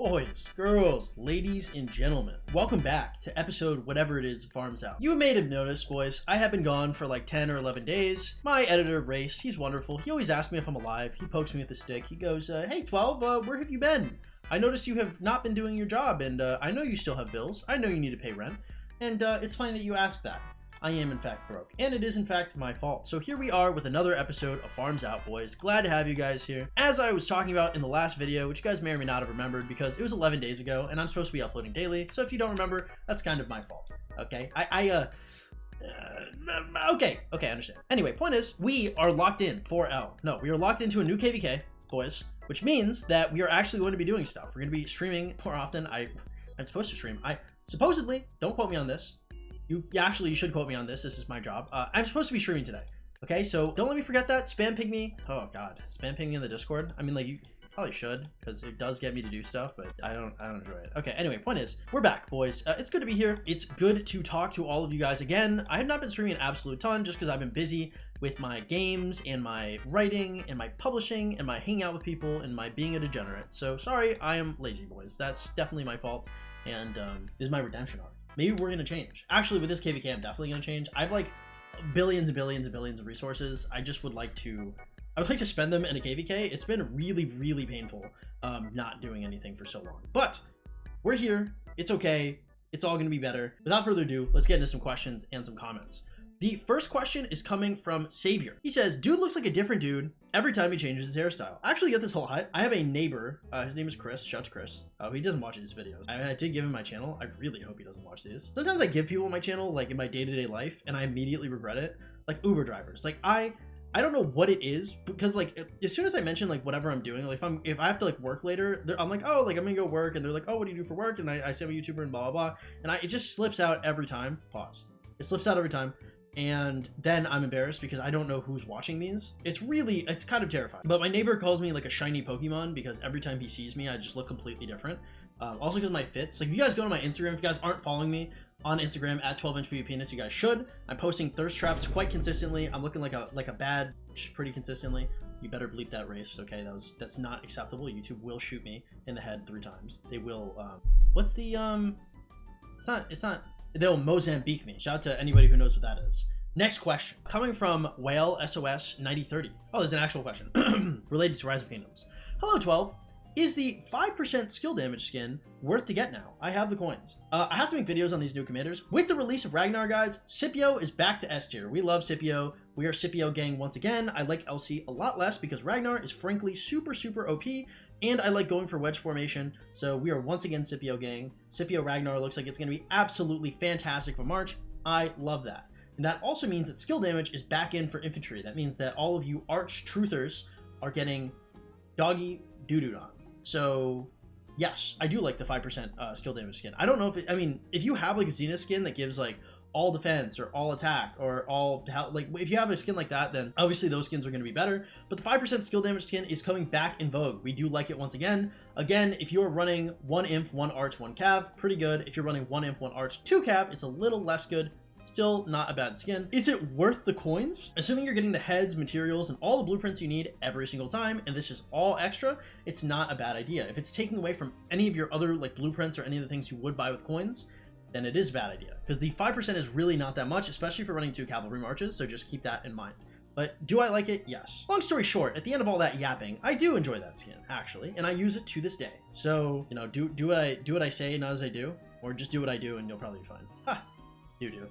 Boys, girls, ladies, and gentlemen, welcome back to episode whatever it is of Farms Out. You may have noticed, boys, I have been gone for like 10 or 11 days. My editor, Race, he's wonderful. He always asks me if I'm alive. He pokes me with the stick. He goes, hey, 12, where have you been? I noticed you have not been doing your job, and I know you still have bills. I know you need to pay rent, and it's funny that you ask that. I am in fact broke, and it is in fact my fault. So here we are with another episode of Farms Out, boys. Glad to have you guys here. As I was talking about in the last video, which you guys may or may not have remembered because it was 11 days ago, and I'm supposed to be uploading daily. So if you don't remember, that's kind of my fault. Okay, okay, I understand. Anyway, point is, we are locked in 4L. No, we are locked into a new KVK, boys, which means that we are actually going to be doing stuff. We're going to be streaming more often. I'm supposed to stream. I supposedly, don't quote me on this. You should quote me on this. This is my job. I'm supposed to be streaming today. Okay, so don't let me forget that. Spam ping me. Oh God, spam ping me in the Discord. I mean, like, you probably should, because it does get me to do stuff, but I don't enjoy it. Okay, anyway, point is, we're back, boys. It's good to be here. It's good to talk to all of you guys again. I have not been streaming an absolute ton just because I've been busy with my games and my writing and my publishing and my hanging out with people and my being a degenerate. So sorry, I am lazy, boys. That's definitely my fault, and this is my redemption arc. Maybe we're gonna change. Actually, with this KVK, I'm definitely gonna change. I have like billions and billions and billions of resources. I would like to spend them in a KVK. It's been really, really painful not doing anything for so long. But we're here. It's okay. It's all gonna be better. Without further ado, let's get into some questions and some comments. The first question is coming from Savior. He says, dude looks like a different dude every time he changes his hairstyle. I actually get this whole height. I have a neighbor, his name is Chris, shout to Chris. He doesn't watch these videos. I did give him my channel. I really hope he doesn't watch these. Sometimes I give people my channel, like in my day-to-day life, and I immediately regret it. Like Uber drivers. Like I don't know what it is, because like as soon as I mention like whatever I'm doing, like if I have to like work later, I'm like, oh, like I'm gonna go work, and they're like, oh, what do you do for work? And I say I'm a YouTuber and blah blah blah, and it just slips out every time. Pause. It slips out every time. And then I'm embarrassed because I don't know who's watching these. It's kind of terrifying. But my neighbor calls me like a shiny Pokemon because every time he sees me, I just look completely different. Also because of my fits. Like if you guys go to my Instagram, if you guys aren't following me on Instagram at 12-inch baby penis, you guys should. I'm posting thirst traps quite consistently. I'm looking like a bad pretty consistently. You better bleep that, Race. Okay, that's not acceptable. YouTube will shoot me in the head 3 times. They will what's the it's not they'll Mozambique me. Shout out to anybody who knows what that is. Next question, coming from Whale SOS 9030. Oh, there's an actual question related to Rise of Kingdoms. Hello, 12. Is the 5% skill damage skin worth to get now? I have the coins. I have to make videos on these new commanders. With the release of Ragnar, guys, Scipio is back to S tier. We love Scipio. We are Scipio gang once again. I like LC a lot less because Ragnar is frankly super, super OP. And I like going for wedge formation, so we are once again Scipio gang. Scipio Ragnar looks like it's going to be absolutely fantastic for March. I love that. And that also means that skill damage is back in for infantry. That means that all of you arch truthers are getting doggy doo-doo on. So yes, I do like the 5% skill damage skin. I don't know if you have like a Zenith skin that gives like all defense or all attack or all, like if you have a skin like that, then obviously those skins are going to be better. But the 5% skill damage skin is coming back in vogue. We do like it once again. Again, if you're running 1 imp, 1 arch, 1 cav, pretty good. If you're running 1 imp, 1 arch, 2 cav, it's a little less good. Still not a bad skin. Is it worth the coins? Assuming you're getting the heads, materials, and all the blueprints you need every single time, and this is all extra, it's not a bad idea. If it's taking away from any of your other like blueprints or any of the things you would buy with coins, then it is a bad idea, because the 5% is really not that much, especially for running 2 cavalry marches, so just keep that in mind. But do I like it? Yes. Long story short, at the end of all that yapping, I do enjoy that skin, actually, and I use it to this day. So, you know, do what I say, not as I do, or just do what I do, and you'll probably be fine. Ha! You do.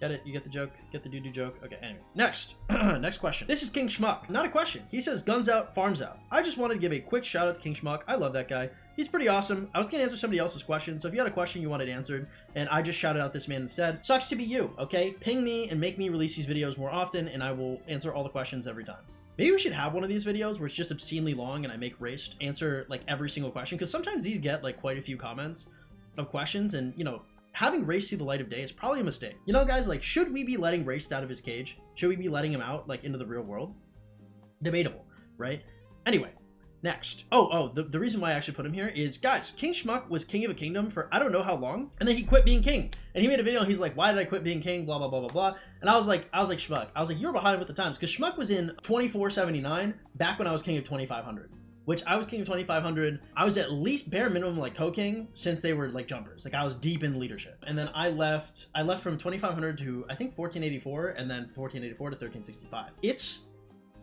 Get it? You get the joke? Get the doo-doo joke? Okay, anyway. Next. Next question. This is King Schmuck. Not a question. He says, guns out, farms out. I just wanted to give a quick shout out to King Schmuck. I love that guy. He's pretty awesome. I was going to answer somebody else's question, so if you had a question you wanted answered, and I just shouted out this man instead, sucks to be you, okay? Ping me and make me release these videos more often, and I will answer all the questions every time. Maybe we should have one of these videos where it's just obscenely long and I make Race answer like every single question, because sometimes these get like quite a few comments of questions, and you know, having Race see the light of day is probably a mistake. You know, guys, like, should we be letting Race out of his cage? Should we be letting him out, like, into the real world? Debatable, right? Anyway, next. The reason why I actually put him here is, guys, King Schmuck was king of a kingdom for I don't know how long, and then he quit being king. And he made a video, and he's like, why did I quit being king? Blah, blah, blah, blah, blah. And I was like, Schmuck. I was like, you're behind with the times, because Schmuck was in 2479 back when I was king of 2500. which I was king of 2500. I was at least bare minimum like co-king since they were like jumpers. Like I was deep in leadership. And then I left from 2500 to I think 1484, and then 1484 to 1365. It's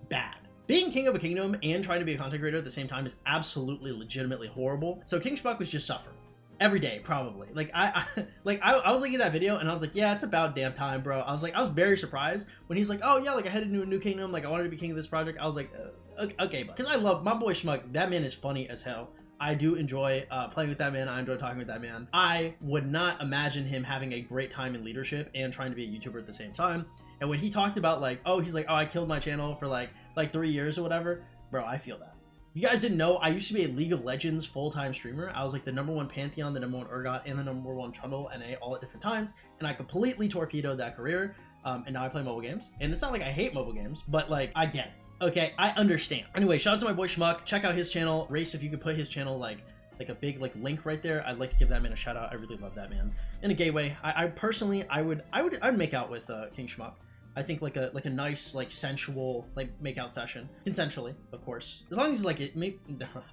bad. Being king of a kingdom and trying to be a content creator at the same time is absolutely legitimately horrible. So King Schmuck was just suffering every day, probably. Like I was looking at that video and I was like, yeah, it's about damn time, bro. I was very surprised when he's like, oh yeah, like I headed into a new kingdom, like I wanted to be king of this project. I was like, okay, because I love my boy Schmuck. That man is funny as hell. I do enjoy playing with that man. I enjoy talking with that man. I would not imagine him having a great time in leadership and trying to be a YouTuber at the same time. And when he talked about like, oh, he's like, oh, I killed my channel for like 3 years or whatever, bro, I feel that. If you guys didn't know, I used to be a League of Legends full-time streamer. I was like the #1 Pantheon, the #1 Urgot, and the #1 Trundle NA all at different times, and I completely torpedoed that career. And now I play mobile games. And it's not like I hate mobile games, but like I get it. Okay, I understand. Anyway, shout out to my boy Schmuck. Check out his channel. Race, if you could put his channel like a big like link right there, I'd like to give that man a shout out. I really love that man. In a gay way, I personally, I'd make out with King Schmuck. I think like a nice like sensual like make out session, consensually, of course, as long as like it may.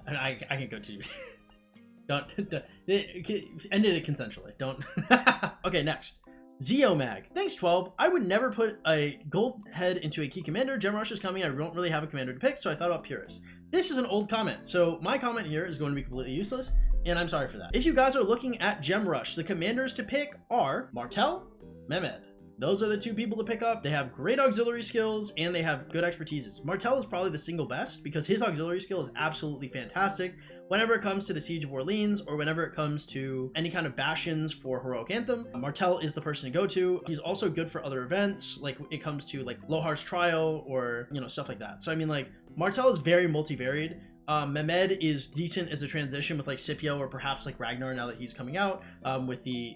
I can't go too. Don't end it consensually. Don't. Okay, next. Zeomag, thanks 12. I would never put a gold head into a key commander. Gem Rush is coming. I don't really have a commander to pick, so I thought about Purist. This is an old comment, so my comment here is going to be completely useless, and I'm sorry for that. If you guys are looking at Gem Rush, the commanders to pick are Martel, Mehmed. Those are the two people to pick up. They have great auxiliary skills and they have good expertises. Martel is probably the single best because his auxiliary skill is absolutely fantastic whenever it comes to the Siege of Orleans or whenever it comes to any kind of bastions for Heroic Anthem. Martel is the person to go to. He's also good for other events, like it comes to like Lohar's Trial or, you know, stuff like that. So I mean, like Martel is very multivariate. Mehmed is decent as a transition with like Scipio or perhaps like Ragnar now that he's coming out with the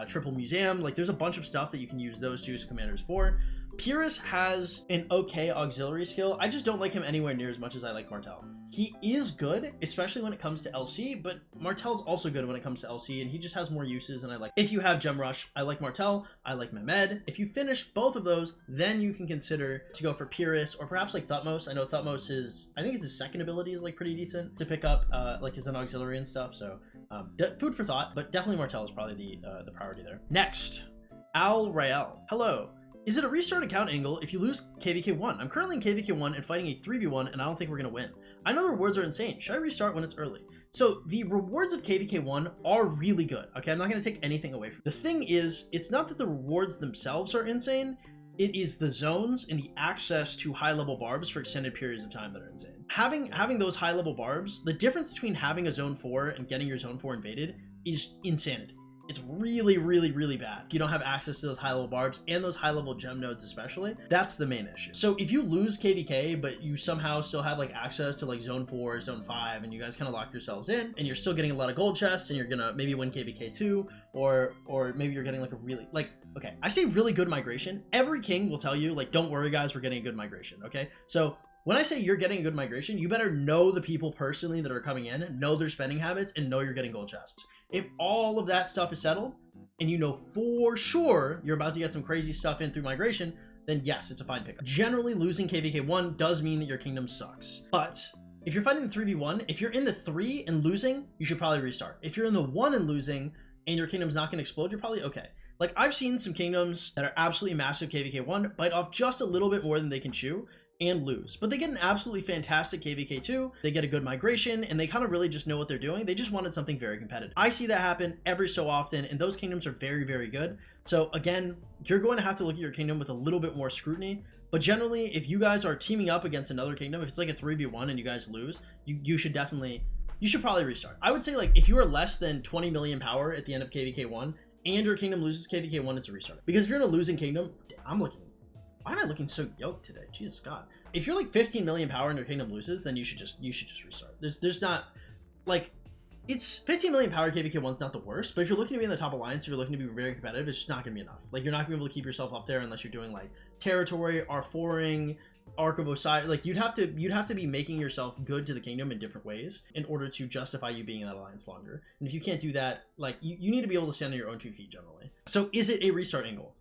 Triple Museum. Like there's a bunch of stuff that you can use those two as commanders for. Pyrrhus has an okay auxiliary skill. I just don't like him anywhere near as much as I like Martel. He is good, especially when it comes to LC, but Martel's also good when it comes to LC, and he just has more uses, and I like. If you have Gem Rush, I like Martel, I like Mehmed. If you finish both of those, then you can consider to go for Pyrrhus, or perhaps like Thutmose. I know Thutmose is, I think his second ability is like pretty decent to pick up, like as an auxiliary and stuff, so food for thought, but definitely Martel is probably the priority there. Next, Al Rael. Hello. Is it a restart account angle if you lose KVK 1? I'm currently in KVK 1 and fighting a 3v1 and I don't think we're going to win. I know the rewards are insane. Should I restart when it's early? So the rewards of KVK 1 are really good. Okay, I'm not going to take anything away from it. The thing is, it's not that the rewards themselves are insane. It is the zones and the access to high level barbs for extended periods of time that are insane. Having those high level barbs, the difference between having a zone 4 and getting your zone 4 invaded is insanity. It's really, really, really bad. If you don't have access to those high level barbs and those high level gem nodes especially, that's the main issue. So if you lose KVK, but you somehow still have like access to like zone 4, zone 5, and you guys kind of lock yourselves in and you're still getting a lot of gold chests and you're gonna maybe win KVK 2, or maybe you're getting like a really, like, okay, I say really good migration. Every king will tell you like, don't worry guys, we're getting a good migration, okay? So when I say you're getting a good migration, you better know the people personally that are coming in, know their spending habits, and know you're getting gold chests. If all of that stuff is settled, and you know for sure you're about to get some crazy stuff in through migration, then yes, it's a fine pickup. Generally, losing KVK 1 does mean that your kingdom sucks. But if you're fighting the 3v1, if you're in the 3 and losing, you should probably restart. If you're in the 1 and losing, and your kingdom's not going to explode, you're probably okay. Like, I've seen some kingdoms that are absolutely massive KVK 1 bite off just a little bit more than they can chew and lose, but they get an absolutely fantastic KVK 2, they get a good migration, and they kind of really just know what they're doing. They just wanted something very competitive. I see that happen every so often, and those kingdoms are very, very good. So again, you're going to have to look at your kingdom with a little bit more scrutiny, but generally, if you guys are teaming up against another kingdom, if it's like a 3v1 and you guys lose, you should probably restart. I would say, like, if you are less than 20 million power at the end of KVK 1 and your kingdom loses KVK 1, it's a restart. Because if you're in a losing kingdom, why am I looking so yoked today? Jesus God. If you're like 15 million power and your kingdom loses, then you should just restart. There's not, like, it's 15 million power. KVK 1's not the worst, but if you're looking to be in the top alliance, if you're looking to be very competitive, it's just not gonna be enough. Like, you're not gonna be able to keep yourself up there unless you're doing like territory, R4ing, Arc of Osiris. Like, you'd have to be making yourself good to the kingdom in different ways in order to justify you being in that alliance longer. And if you can't do that, like, you need to be able to stand on your own 2 feet generally. So is it a restart angle?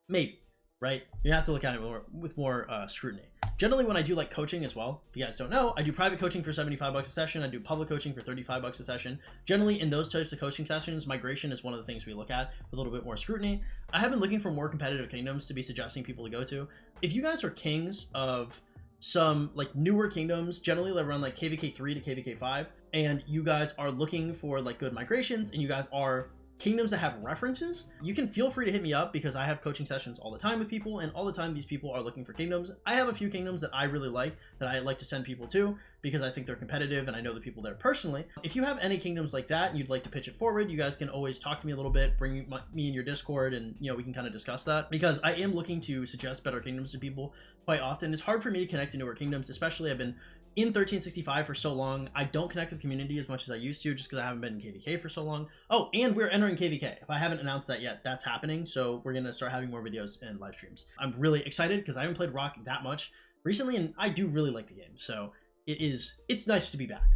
Maybe. Right? You have to look at it with more scrutiny. Generally, when I do like coaching as well, if you guys don't know, I do private coaching for 75 bucks a session. I do public coaching for 35 bucks a session. Generally, in those types of coaching sessions, migration is one of the things we look at with a little bit more scrutiny. I have been looking for more competitive kingdoms to be suggesting people to go to. If you guys are kings of some like newer kingdoms, generally they run like kvk 3 to kvk 5, and you guys are looking for like good migrations, and you guys are kingdoms that have references, you can feel free to hit me up, because I have coaching sessions all the time with people, and all the time these people are looking for kingdoms. I have a few kingdoms that I really like that I like to send people to, because I think they're competitive and I know the people there personally. If you have any kingdoms like that and you'd like to pitch it forward, you guys can always talk to me a little bit, bring me in your Discord, and we can kind of discuss that, because I am looking to suggest better kingdoms to people quite often. It's hard for me to connect to newer kingdoms, especially I've been in 1365 for so long. I don't connect with the community as much as I used to, just because I haven't been in KVK for so long. Oh, and we're entering KVK. If I haven't announced that yet, that's happening. So we're going to start having more videos and live streams. I'm really excited because I haven't played Rock that much recently, and I do really like the game. So it's nice to be back.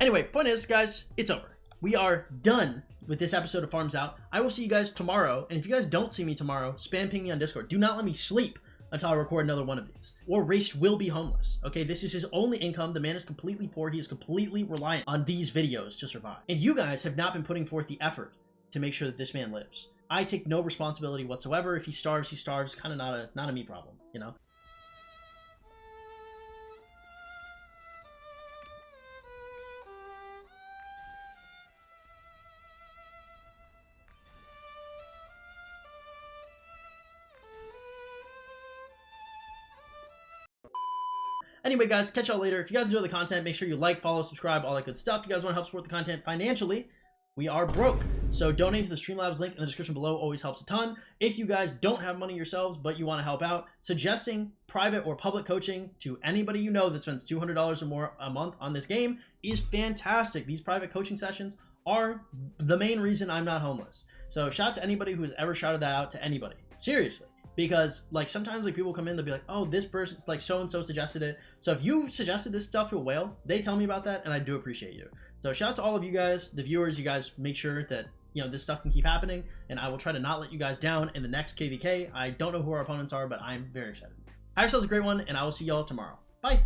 Anyway, point is, guys, it's over. We are done with this episode of Farms Out. I will see you guys tomorrow. And if you guys don't see me tomorrow, spam ping me on Discord. Do not let me sleep until I record another one of these, or Race will be homeless. Okay, this is his only income. The man is completely poor. He is completely reliant on these videos to survive. And you guys have not been putting forth the effort to make sure that this man lives. I take no responsibility whatsoever. If he starves, he starves. Kind of not a me problem, you know? Anyway, guys, catch y'all later. If you guys enjoy the content, make sure you like, follow, subscribe, all that good stuff. If you guys want to help support the content financially, we are broke. So donate to the Streamlabs link in the description below always helps a ton. If you guys don't have money yourselves, but you want to help out, suggesting private or public coaching to anybody you know that spends $200 or more a month on this game is fantastic. These private coaching sessions are the main reason I'm not homeless. So shout out to anybody who has ever shouted that out to anybody. Seriously. Because like sometimes like people come in, they'll be like, oh, this person's like so-and-so suggested it. So if you suggested this stuff to a whale, they tell me about that, and I do appreciate you. So shout out to all of you guys, the viewers. You guys make sure that this stuff can keep happening, and I will try to not let you guys down in the next KVK. I don't know who our opponents are, but I'm very excited. Have yourselves a great one, and I will see y'all tomorrow. Bye.